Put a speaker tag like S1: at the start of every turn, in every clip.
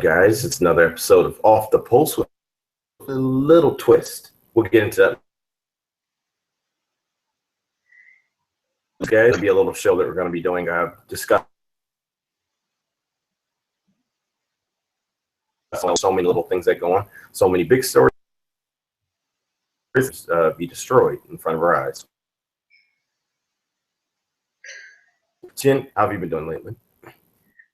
S1: guys, it's another episode of Off the Pulse with a little twist. We'll get into that. Okay, it'll be a little show that we're going to be doing. Discuss so many little things that go on, so many big stories be destroyed in front of our eyes. Jen, how have you been doing lately?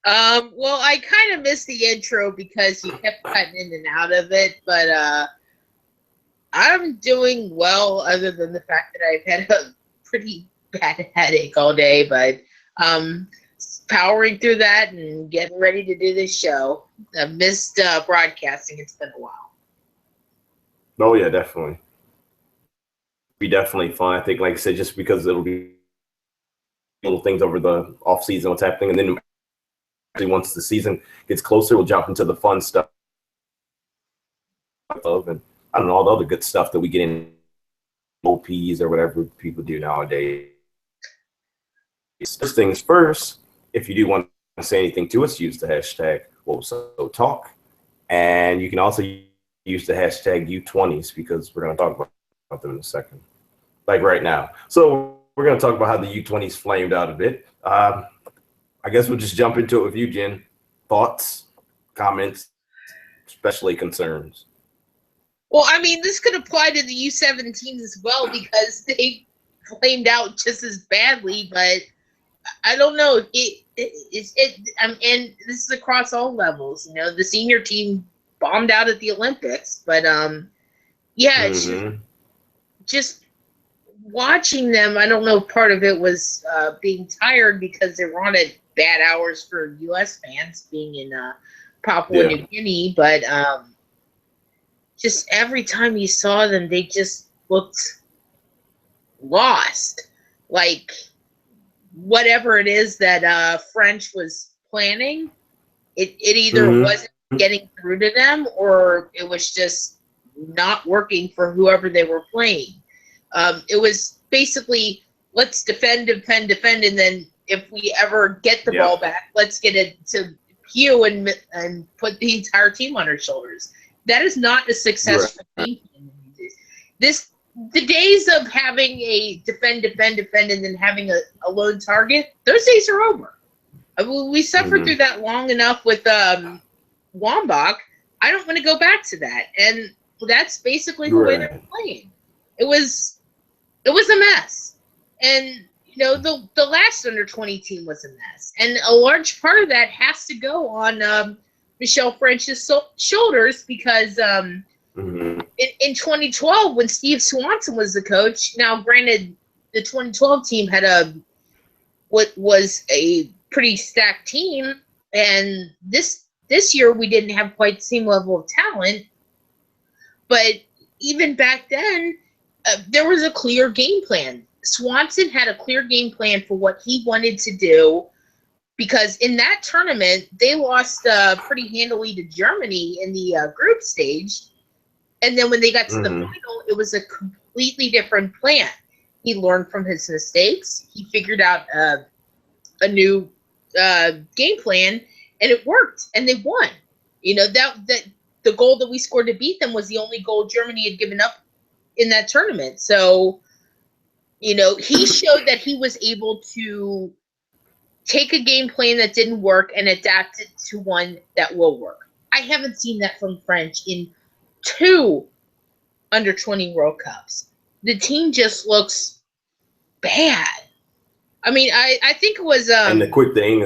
S2: Well, I kind of missed the intro because you kept cutting in and out of it, but I'm doing well other than the fact that I've had a pretty bad headache all day, but powering through that and getting ready to do this show. I've missed broadcasting. It's been a while.
S1: Oh, yeah, definitely. Be definitely fun. I think, like I said, just because it'll be little things over the off season, what's happening, and then once the season gets closer, we'll jump into the fun stuff and I don't know, all the other good stuff that we get in OPs or whatever people do nowadays. First things first, if you do want to say anything to us, use the hashtag WhatSoTalk, and you can also use the hashtag U20s because we're going to talk about them in a second, like right now. So we're going to talk about how the U20s flamed out a bit. I guess we'll just jump into it with you, Jen. Thoughts, comments, especially concerns.
S2: Well, I mean, this could apply to the U17s as well because they flamed out just as badly, but I don't know. And this is across all levels. You know, the senior team bombed out at the Olympics, but yeah, it's just watching them. I don't know. Part of it was being tired because they were on at bad hours for U.S. fans being in Papua New Guinea, but just every time you saw them, they just looked lost. Like whatever it is that French was planning, it either wasn't getting through to them or it was just not working for whoever they were playing. It was basically, let's defend, and then if we ever get the ball back, let's get it to Hugh and put the entire team on our shoulders. That is not a successful team. The days of having a defend, and then having a lone target, those days are over. We suffered through that long enough with Wambach. I don't want to go back to that. And that's basically the way they're playing. It was a mess. And, you know, the last under-20 team was a mess. And a large part of that has to go on Michelle French's shoulders because in 2012, when Steve Swanson was the coach, now granted, the 2012 team had what was a pretty stacked team, and this year we didn't have quite the same level of talent. But even back then, there was a clear game plan. Swanson had a clear game plan for what he wanted to do, because in that tournament, they lost pretty handily to Germany in the group stage. And then when they got to the final, it was a completely different plan. He learned from his mistakes. He figured out a new game plan, and it worked, and they won. You know, that the goal that we scored to beat them was the only goal Germany had given up in that tournament. So, you know, he showed that he was able to take a game plan that didn't work and adapt it to one that will work. I haven't seen that from French in 2 under-20 World Cups. The team just looks bad. I mean, I think it was
S1: and the quick thing,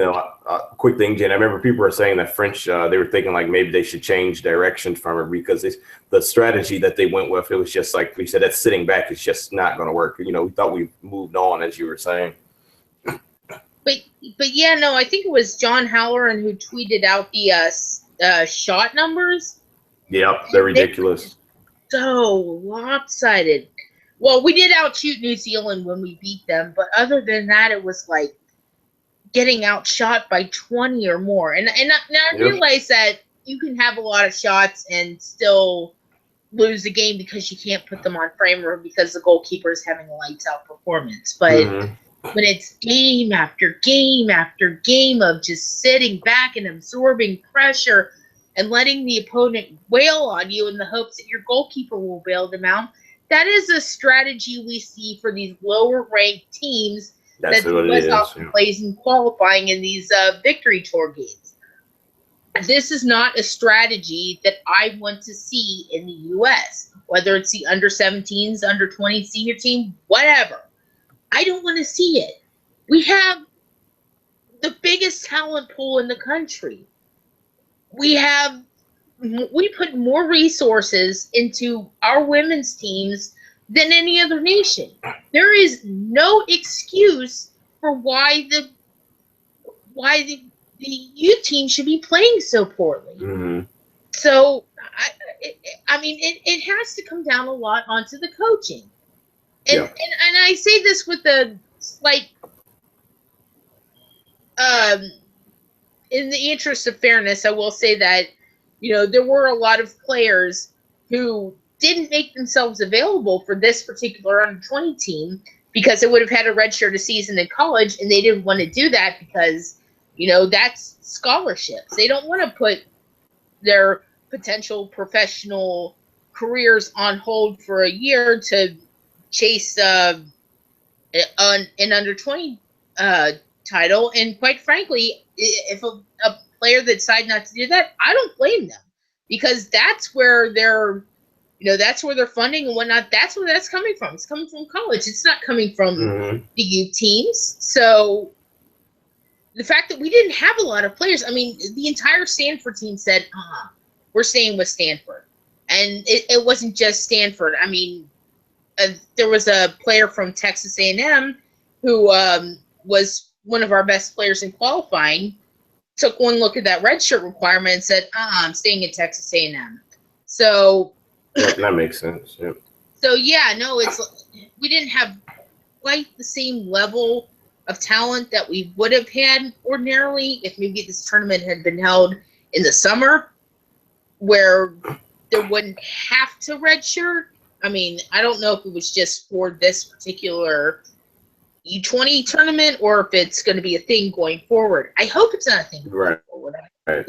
S1: Jen. I remember people were saying that French. They were thinking like maybe they should change direction from it because the strategy that they went with, it was just like we said, that sitting back is just not going to work. You know, we thought we moved on, as you were saying.
S2: But yeah, no, I think it was John Halloran who tweeted out the shot numbers.
S1: Yep, they're ridiculous.
S2: So lopsided. Well, we did outshoot New Zealand when we beat them, but other than that, it was like getting outshot by 20 or more. And I realize that you can have a lot of shots and still lose the game because you can't put them on frame or because the goalkeeper is having a lights out performance. But when it's game after game after game of just sitting back and absorbing pressure, and letting the opponent wail on you in the hopes that your goalkeeper will bail them out. That is a strategy we see for these lower ranked teams that the U.S. often plays in qualifying in these victory tour games. This is not a strategy that I want to see in the U.S., whether it's the under-17s, under-20 senior team, whatever. I don't want to see it. We have the biggest talent pool in the country. We put more resources into our women's teams than any other nation. There is no excuse for why the youth team should be playing so poorly.
S1: Mm-hmm.
S2: So, I mean, it has to come down a lot onto the coaching. And I say this with a slight, in the interest of fairness, I will say that, there were a lot of players who didn't make themselves available for this particular under-20 team because they would have had a redshirt a season in college, and they didn't want to do that because, that's scholarships. They don't want to put their potential professional careers on hold for a year to chase an under-20 title. And quite frankly, if a player that decided not to do that, I don't blame them, because that's where they're funding and whatnot. That's where that's coming from. It's coming from college. It's not coming from the youth teams. So the fact that we didn't have a lot of players, I mean, the entire Stanford team said, we're staying with Stanford. And it wasn't just Stanford. I mean, there was a player from Texas A&M who was one of our best players in qualifying, took one look at that redshirt requirement and said, I'm staying at Texas A&M. So
S1: that makes sense. Yep.
S2: So we didn't have quite the same level of talent that we would have had ordinarily if maybe this tournament had been held in the summer, where there wouldn't have to redshirt. I mean, I don't know if it was just for this particular U20 tournament or if it's going to be a thing going forward. I hope it's not a thing going forward.
S1: Right.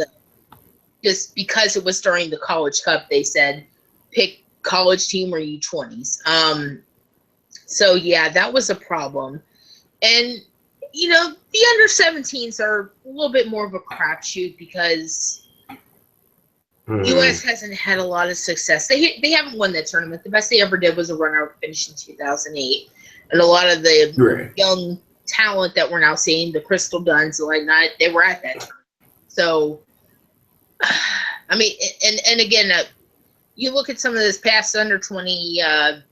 S2: Just because it was during the College Cup, they said pick college team or U20s. So yeah, that was a problem. And the under-17s are a little bit more of a crapshoot because U.S. hasn't had a lot of success. They haven't won that tournament. The best they ever did was a runner-up finish in 2008. And a lot of the young talent that we're now seeing, the Crystal Duns and whatnot, they were at that tournament. So, I mean, and again, you look at some of this past under-20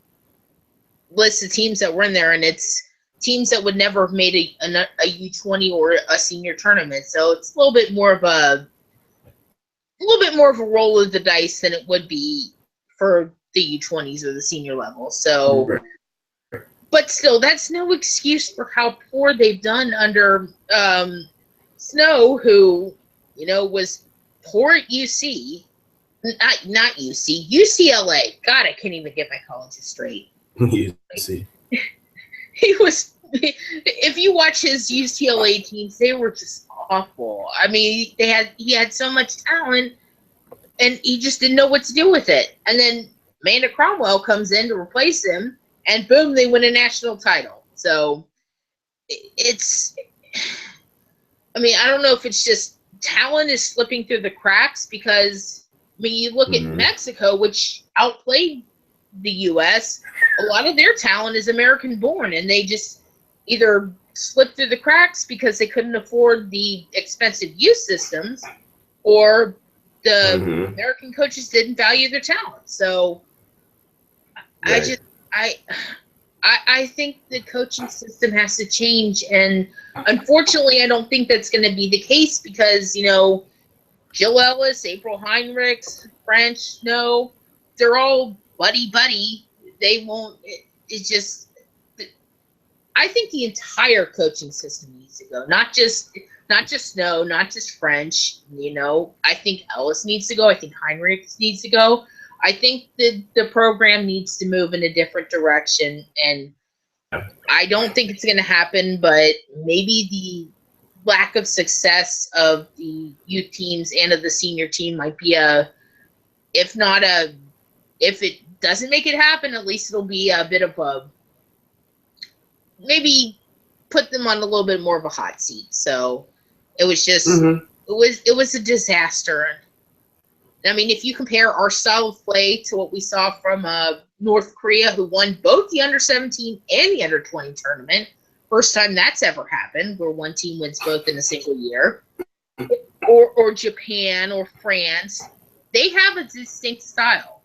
S2: list of teams that were in there, and it's teams that would never have made a U20 or a senior tournament. So it's a little bit more of a roll of the dice than it would be for the U20s or the senior level. So, but still, that's no excuse for how poor they've done under Snow, who was poor at UC. Not UC, UCLA. God, I can't even get my colleges straight.
S1: UC.
S2: He was. If you watch his UCLA teams, they were just awful. I mean, he had so much talent, and he just didn't know what to do with it. And then Amanda Cromwell comes in to replace him, and boom, they win a national title. So it's. I mean, I don't know if it's just talent is slipping through the cracks because, I mean, you look at Mexico, which outplayed the U.S., a lot of their talent is American-born, and they just either slipped through the cracks because they couldn't afford the expensive youth systems, or the American coaches didn't value their talent. So I think the coaching system has to change, and unfortunately, I don't think that's going to be the case because, Jill Ellis, April Heinrichs, French Snow, they're all buddy. They won't. It's just. I think the entire coaching system needs to go. Not just Snow, not just French. I think Ellis needs to go. I think Heinrichs needs to go. I think the program needs to move in a different direction, and I don't think it's going to happen. But maybe lack of success of the youth teams and of the senior team might be if it doesn't make it happen, at least it'll be a bit of a, maybe put them on a little bit more of a hot seat. So it was just, it was a disaster. I mean, if you compare our style of play to what we saw from North Korea, who won both the under-17 and the under-20 tournament, first time that's ever happened, where one team wins both in a single year, or Japan or France, they have a distinct style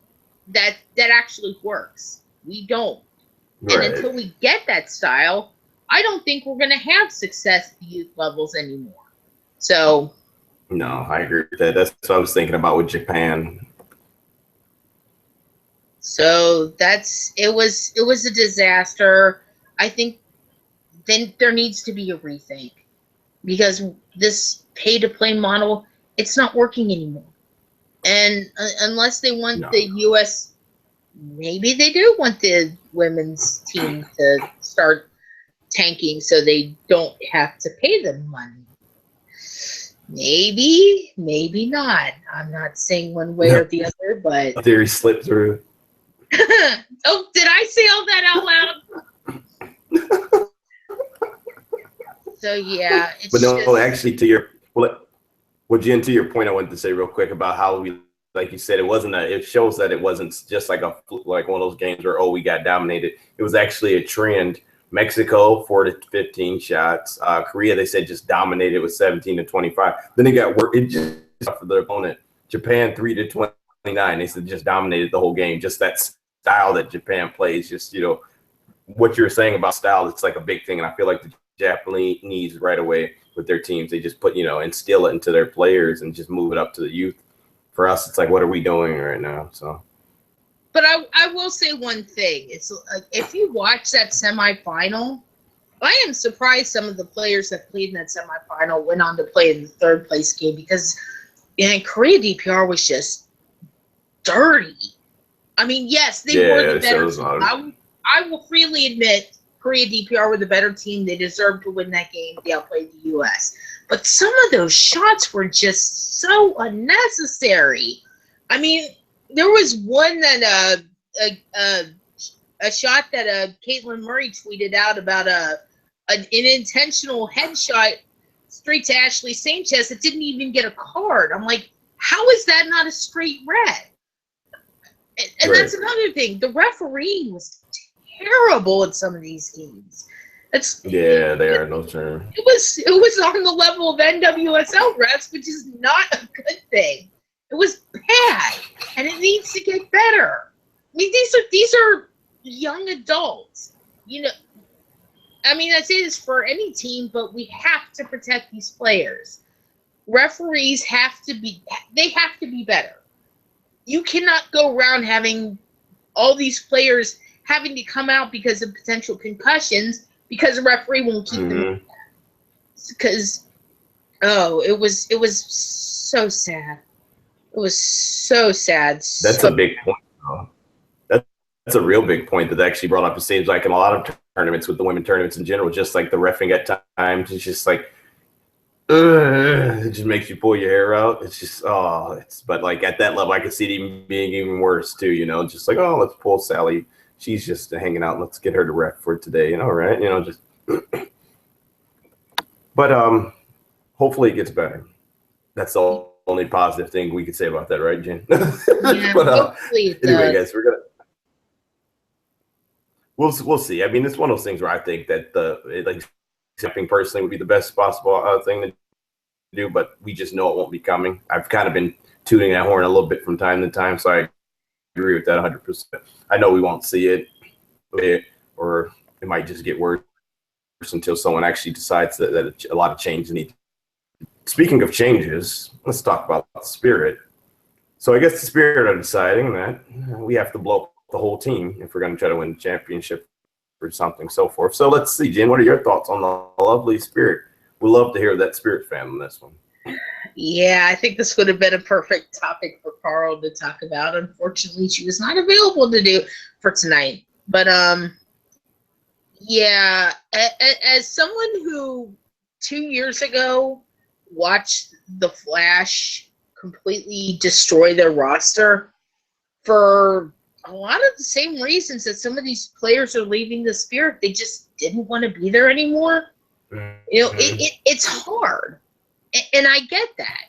S2: that actually works. We don't.
S1: Right.
S2: And until we get that style, I don't think we're going to have success at the youth levels anymore. So...
S1: No, I agree with that. That's what I was thinking about with Japan.
S2: So it was a disaster. I think then there needs to be a rethink, because this pay-to-play model, it's not working anymore. And unless they want the U.S., maybe they do want the women's team to start tanking so they don't have to pay them money. Maybe, maybe not. I'm not saying one way or the other, but...
S1: A theory slipped through.
S2: Oh, did I say all that out loud? So, yeah. It's
S1: but no, actually, to your point, I wanted to say real quick about how we, like you said, it shows that it wasn't just like one of those games where, we got dominated. It was actually a trend. Mexico 4 to 15 shots. Korea, they said, just dominated with 17 to 25. Then it got work. It just for their opponent. Japan 3 to 29. They said just dominated the whole game. Just that style that Japan plays. Just what you're saying about style. It's like a big thing, and I feel like the Japanese right away with their teams, they just put instill it into their players and just move it up to the youth. For us, it's like, what are we doing right now? So.
S2: But I will say one thing. It's if you watch that semifinal, I am surprised some of the players that played in that semifinal went on to play in the third place game, because Korea DPR was just dirty. I mean, yes, they were the better team. I will freely admit Korea DPR were the better team. They deserved to win that game. They outplayed the U.S. But some of those shots were just so unnecessary. I mean, there was one that a shot that Caitlin Murray tweeted out about an intentional headshot straight to Ashley Sanchez that didn't even get a card. I'm like, how is that not a straight red? And that's another thing. The refereeing was terrible in some of these games.
S1: They are no term.
S2: It was on the level of NWSL refs, which is not a good thing. It was bad, and it needs to get better. I mean, these are young adults. I mean, I say this for any team, but we have to protect these players. Referees have to be better. You cannot go around having all these players having to come out because of potential concussions because a referee won't keep them. Because, it was so sad. It was so sad.
S1: That's a big point, though. That's a real big point that actually brought up. It seems like in a lot of tournaments, with the women tournaments in general, just like the reffing at times, it's just like, it just makes you pull your hair out. It's just, but like at that level, I could see it being even worse too, just like, let's pull Sally. She's just hanging out. Let's get her to ref for today, right? Just, but hopefully it gets better. That's the only positive thing we could say about that, right, Jen?
S2: Yeah,
S1: but
S2: hopefully it
S1: anyway,
S2: does.
S1: guys, we'll see. I mean, it's one of those things where I think that stepping personally would be the best possible thing to do, but we just know it won't be coming. I've kind of been tuning that horn a little bit from time to time, so I agree with that 100%. I know we won't see it, or it might just get worse until someone actually decides that a lot of change needs. Speaking of changes, let's talk about the Spirit. So I guess the Spirit are deciding that we have to blow up the whole team if we're going to try to win the championship or something, so forth. So let's see, Jen, what are your thoughts on the lovely Spirit? We'd love to hear that Spirit fan on this one.
S2: Yeah, I think this would have been a perfect topic for Carl to talk about. Unfortunately, she was not available to do for tonight. But yeah, as someone who 2 years ago watched the Flash completely destroy their roster for a lot of the same reasons that some of these players are leaving the Spirit. They just didn't want to be there anymore. You know, it's hard, and I get that.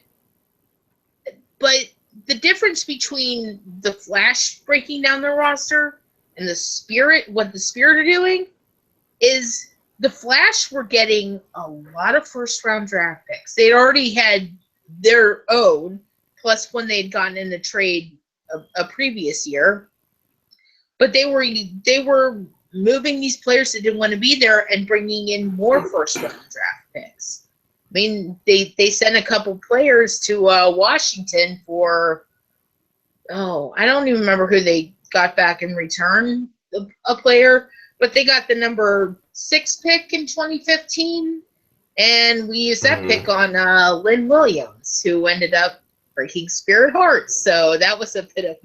S2: But the difference between the Flash breaking down their roster and the Spirit, what the Spirit are doing, is the Flash were getting a lot of first-round draft picks. They'd already had their own, plus when they'd gotten in the trade a previous year. But they were moving these players that didn't want to be there and bringing in more first-round draft picks. I mean, they sent a couple players to Washington for, I don't even remember who they got back in return, a player, but they got the number 6 pick in 2015, and we used that pick on Lynn Williams, who ended up breaking Spirit hearts. So that was a bit of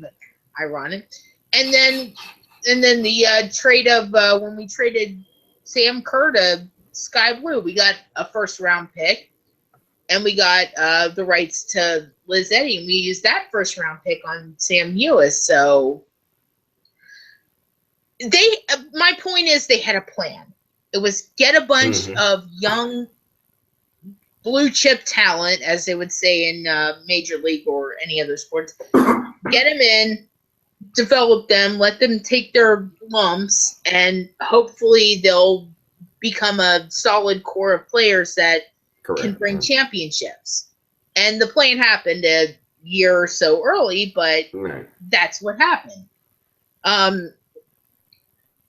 S2: ironic. And then the trade of when we traded Sam Kerr to Sky Blue, we got a first-round pick, and we got the rights to Liz Eddy, and we used that first-round pick on Sam Ewis. So my point is they had a plan. It was get a bunch of young blue-chip talent, as they would say in Major League or any other sports, get them in, develop them, let them take their lumps, and hopefully they'll become a solid core of players that can bring championships. And the plan happened a year or so early, but that's what happened.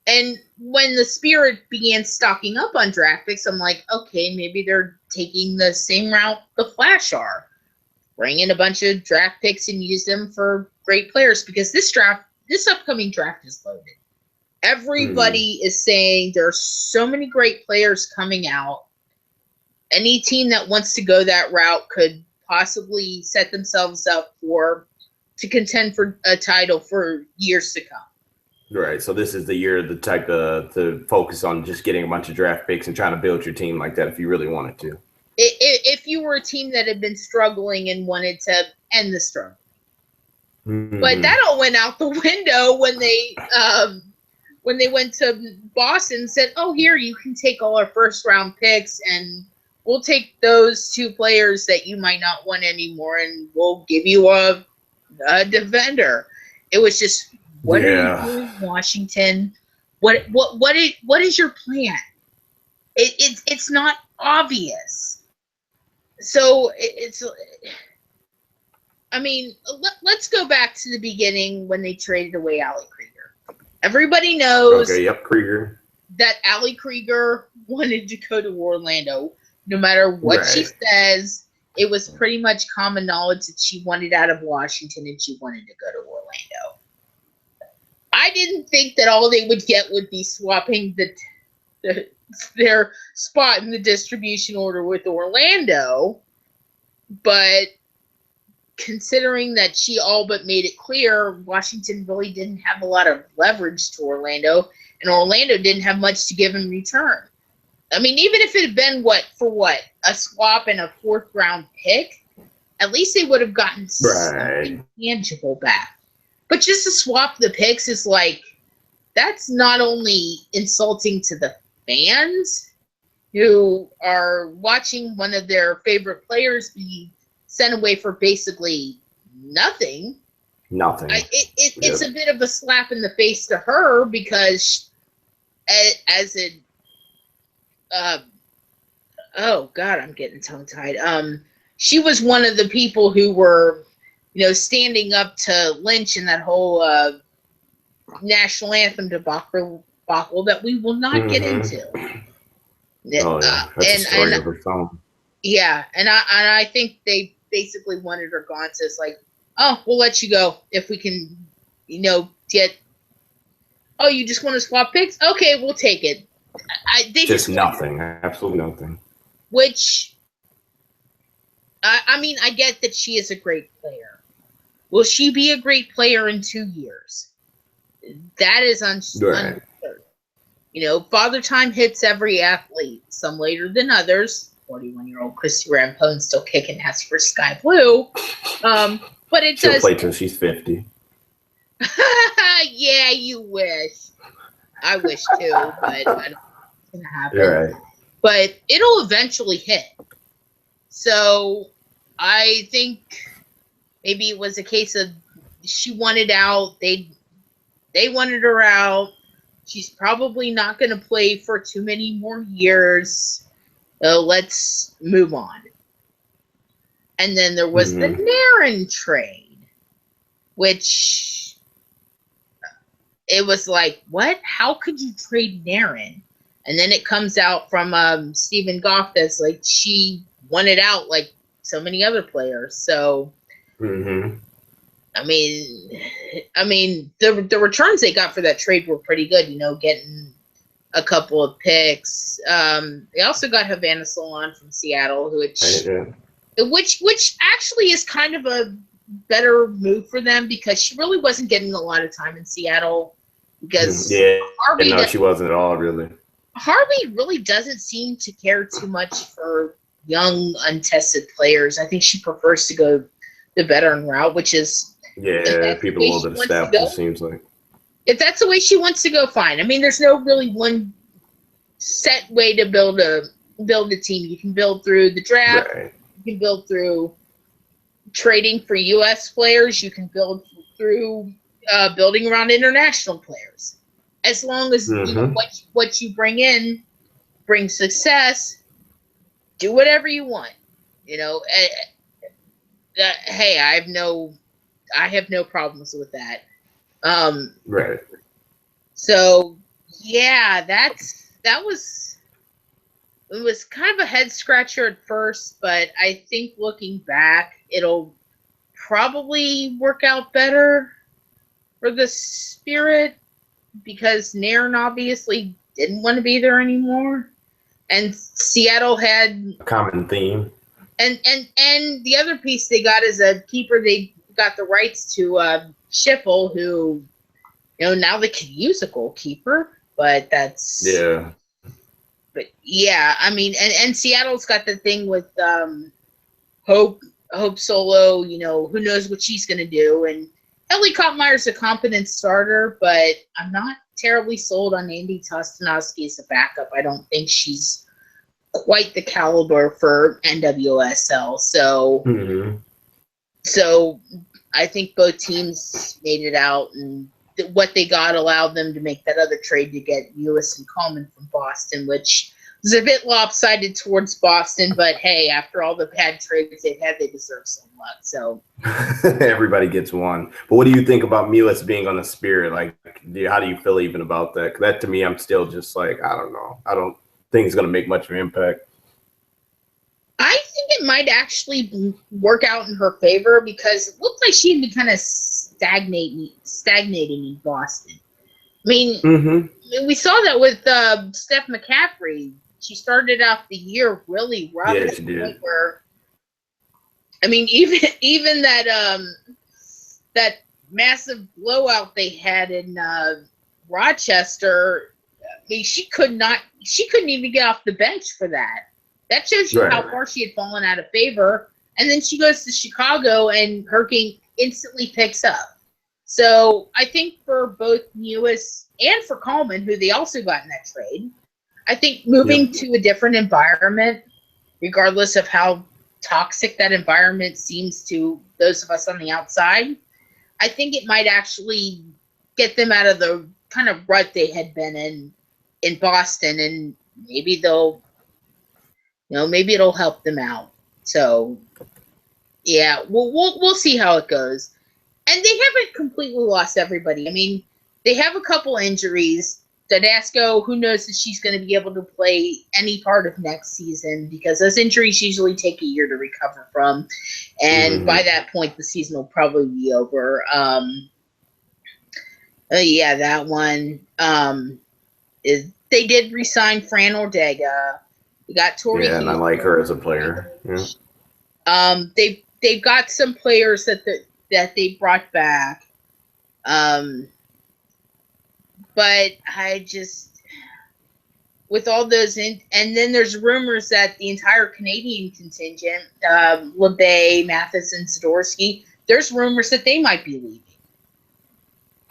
S2: And when the Spirit began stocking up on draft picks, I'm like, okay, maybe they're taking the same route the Flash are. Bring in a bunch of draft picks and use them for great players, because this upcoming draft is loaded. Everybody is saying there's so many great players coming out. Any team that wants to go that route could possibly set themselves up to contend for a title for years to come.
S1: Right. So this is the year to focus on just getting a bunch of draft picks and trying to build your team like that if you really wanted to.
S2: If you were a team that had been struggling and wanted to end the struggle. But that all went out the window when they went to Boston and said, oh, here, you can take all our first-round picks, and we'll take those 2 players that you might not want anymore, and we'll give you a defender. It was just, what are you doing, Washington? What is your plan? It's not obvious. So I mean, let's go back to the beginning when they traded away Allie Krieger. Everybody knows
S1: Krieger.
S2: That Allie Krieger wanted to go to Orlando. No matter what she says, it was pretty much common knowledge that she wanted out of Washington and she wanted to go to Orlando. I didn't think that all they would get would be swapping their spot in the distribution order with Orlando, but considering that she all but made it clear Washington really didn't have a lot of leverage to Orlando, and Orlando didn't have much to give in return. I mean, even if it had been a swap and a 4th-round pick, at least they would have gotten something tangible back. But just to swap the picks is that's not only insulting to the fans who are watching one of their favorite players be sent away for basically nothing. It's a bit of a slap in the face to her, because oh God, I'm getting tongue-tied. She was one of the people who were, standing up to Lynch in that whole national anthem debacle that we will not get into.
S1: Oh yeah, that's a story of her song.
S2: Yeah, and I think they basically wanted her gone. So it's like, oh, we'll let you go if we can, get. Oh, you just want to swap picks? Okay, we'll take it. They just
S1: nothing, absolutely nothing.
S2: Which, I mean, I get that she is a great player. Will she be a great player in 2 years? That is uncertain. Father time hits every athlete, some later than others. 41-year-old Christy Rampone still kicking ass for Sky Blue. But it
S1: She'll
S2: does
S1: play till she's 50.
S2: yeah, you wish. I wish too, but I don't think it's gonna happen.
S1: You're right.
S2: But it'll eventually hit. So I think maybe it was a case of she wanted out. They wanted her out. She's probably not going to play for too many more years. Let's move on. And then there was the Naren trade, which it was like, what? How could you trade Naren? And then it comes out from Stephen Goff that's like she wanted out like so many other players. So, I mean, the returns they got for that trade were pretty good. You know, getting a couple of picks. They also got Havana Salon from Seattle, which actually is kind of a better move for them because she really wasn't getting a lot of time in Seattle. Because
S1: she wasn't at all really.
S2: Harvey really doesn't seem to care too much for young, untested players. I think she prefers to go the veteran route, which is
S1: people a little bit established. It seems like
S2: if that's the way she wants to go, fine. I mean, there's no really one set way to build a team. You can build through the draft.
S1: Right.
S2: You can build through trading for U.S. players. You can build through building around international players. As long as you know, what you bring in brings success, do whatever you want. You know, hey, I have no problems with that.
S1: Right.
S2: So yeah, it was kind of a head scratcher at first, but I think looking back, it'll probably work out better for the Spirit because Naren obviously didn't want to be there anymore, and Seattle had
S1: a common theme.
S2: And the other piece they got is a keeper. They got the rights to Schiffel, who, you know, now they can use a goalkeeper, but that's But yeah, I mean, and Seattle's got the thing with Hope Solo. You know, who knows what she's gonna do, and Ellie Kottmeyer's a competent starter, but I'm not terribly sold on Andy Tostanovsky as a backup. I don't think she's quite the caliber for NWSL. So I think both teams made it out, and what they got allowed them to make that other trade to get Lewis and Coleman from Boston, which was a bit lopsided towards Boston, but hey, after all the bad trades they've had, they deserve some luck. So
S1: everybody gets one. But what do you think about Milas being on the Spirit? Like, how do you feel even about that? 'Cause that to me, I'm still just like, I don't know. I don't think it's going to make much of an impact.
S2: I think it might actually work out in her favor because it looked like she had been kind of stagnating in Boston. I mean, we saw that with Steph McCaffrey. She started off the year really rough.
S1: Yeah, she did.
S2: Where, I mean, even that massive blowout they had in Rochester. I mean, she couldn't even get off the bench for that. That shows you how far she had fallen out of favor. And then she goes to Chicago, and her game instantly picks up. So I think for both Mewis and for Coleman, who they also got in that trade, I think moving to a different environment, regardless of how toxic that environment seems to those of us on the outside, I think it might actually get them out of the kind of rut they had been in Boston, and maybe they'll, maybe it'll help them out. So, yeah, we'll see how it goes. And they haven't completely lost everybody. I mean, they have a couple injuries. Tedesco, who knows if she's going to be able to play any part of next season, because those injuries usually take a year to recover from. And by that point, the season will probably be over. Yeah, that one. They did re-sign Fran Ortega. We got Tori.
S1: Yeah, and I like her as a player. Yeah.
S2: They've got some players that they brought back. But with all those, and then there's rumors that the entire Canadian contingent, LeBay, Matheson, Zadorsky, there's rumors that they might be leaving.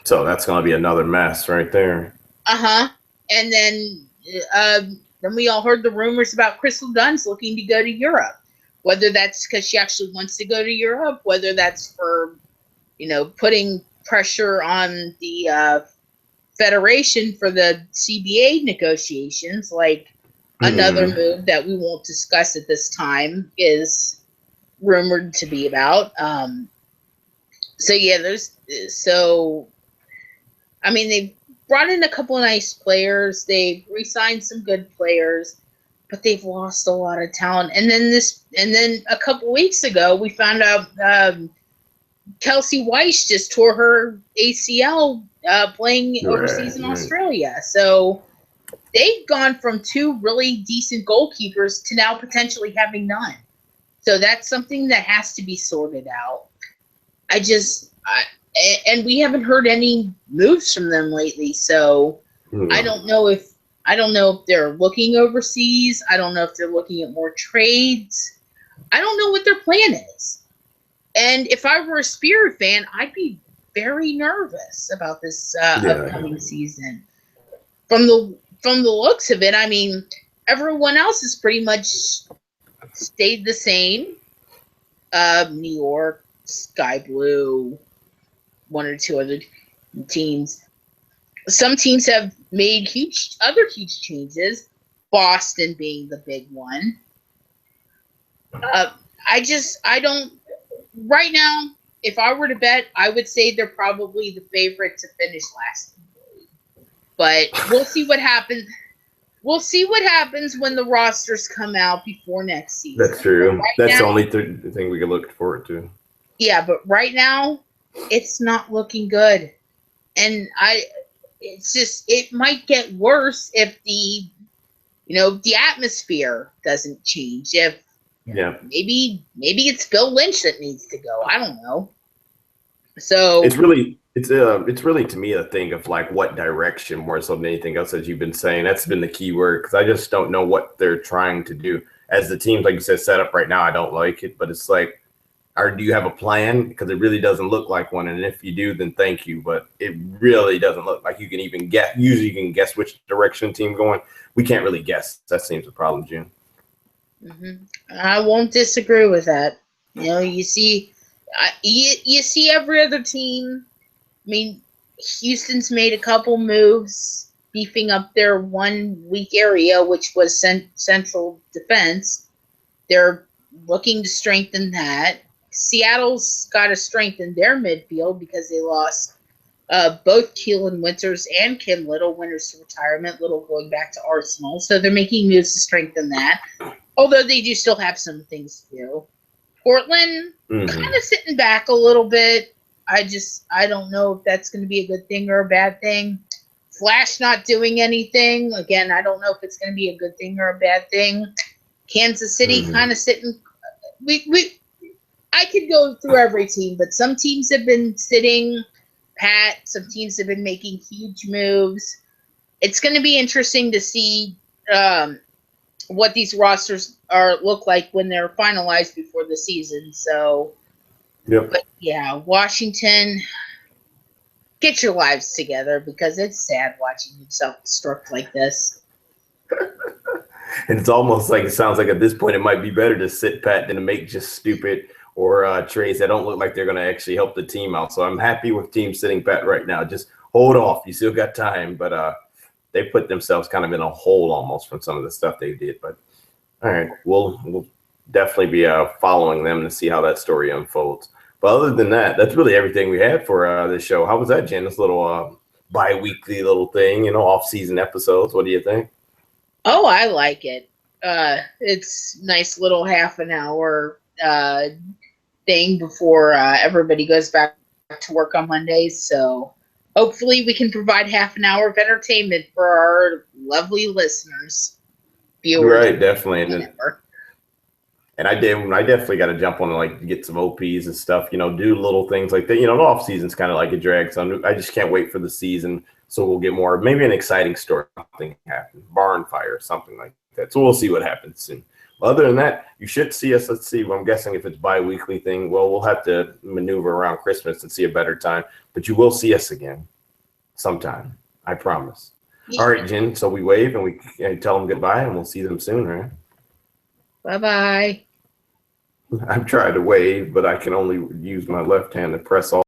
S1: So that's going to be another mess right there.
S2: And then we all heard the rumors about Crystal Dunn's looking to go to Europe. Whether that's because she actually wants to go to Europe, whether that's for, putting pressure on the Federation for the CBA negotiations, like another move that we won't discuss at this time is rumored to be about. They've brought in a couple of nice players. They've re-signed some good players, but they've lost a lot of talent. And then a couple weeks ago, we found out Kelsey Weiss just tore her ACL playing overseas in Australia. So they've gone from two really decent goalkeepers to now potentially having none. So that's something that has to be sorted out. And we haven't heard any moves from them lately. So I don't know if they're looking overseas. I don't know if they're looking at more trades. I don't know what their plan is. And if I were a Spirit fan, I'd be very nervous about this upcoming season. From the looks of it, everyone else has pretty much stayed the same. New York, Sky Blue, one or two other teams. Some teams have made other huge changes, Boston being the big one. Right now, if I were to bet, I would say they're probably the favorite to finish last. But we'll see what happens. We'll see what happens when the rosters come out before next season.
S1: That's true. That's the only thing we can look forward to.
S2: Yeah, but right now, it's not looking good. And it might get worse if the atmosphere doesn't change. If maybe it's Bill Lynch that needs to go. I don't know. So
S1: it's really to me a thing of like what direction more so than anything else, as you've been saying. That's been the key word, because I just don't know what they're trying to do. As the team, like you said, set up right now, I don't like it, but it's like, do you have a plan? Because it really doesn't look like one. And if you do, then thank you. But it really doesn't look like you can even guess. Usually you can guess which direction the team going. We can't really guess. That seems a problem, June.
S2: I won't disagree with that. You see every other team. Houston's made a couple moves, beefing up their 1 weak area, which was central defense. They're looking to strengthen that. Seattle's got to strengthen their midfield because they lost both Keelan Winters and Kim Little. Winters to retirement, Little going back to Arsenal. So they're making moves to strengthen that, although they do still have some things to do. Portland kind of sitting back a little bit. I don't know if that's going to be a good thing or a bad thing. Flash not doing anything. Again, I don't know if it's going to be a good thing or a bad thing. Kansas City kind of sitting. I could go through every team, but some teams have been sitting pat. Some teams have been making huge moves. It's going to be interesting to see what these rosters look like when they're finalized before the season. So, but yeah, Washington, get your lives together, because it's sad watching you self-destruct like this.
S1: And it's almost like, it sounds like at this point it might be better to sit pat than to make just stupid or trades that don't look like they're going to actually help the team out. So I'm happy with teams sitting pat right now. Just hold off. You still got time. But they put themselves kind of in a hole almost from some of the stuff they did. But all right, we'll definitely be following them to see how that story unfolds. But other than that, that's really everything we had for this show. How was that, Jen? This little bi-weekly little thing, off-season episodes. What do you think?
S2: Oh, I like it. It's nice little half an hour thing before everybody goes back to work on Mondays. So hopefully we can provide half an hour of entertainment for our lovely listeners, viewers.
S1: Right, definitely. And I definitely got to jump on and like get some OPs and stuff, do little things like that. The off season's kind of like a drag. So I just can't wait for the season So we'll get more, maybe an exciting story, something happen, barn fire, something like that. So we'll see what happens soon. Other than that, you should see us. Let's see. Well, I'm guessing if it's bi-weekly thing, well, we'll have to maneuver around Christmas and see a better time. But you will see us again sometime. I promise.
S2: Yeah.
S1: All right, Jen. So we wave and we tell them goodbye, and we'll see them soon, right?
S2: Bye-bye.
S1: I've tried to wave, but I can only use my left hand to press all.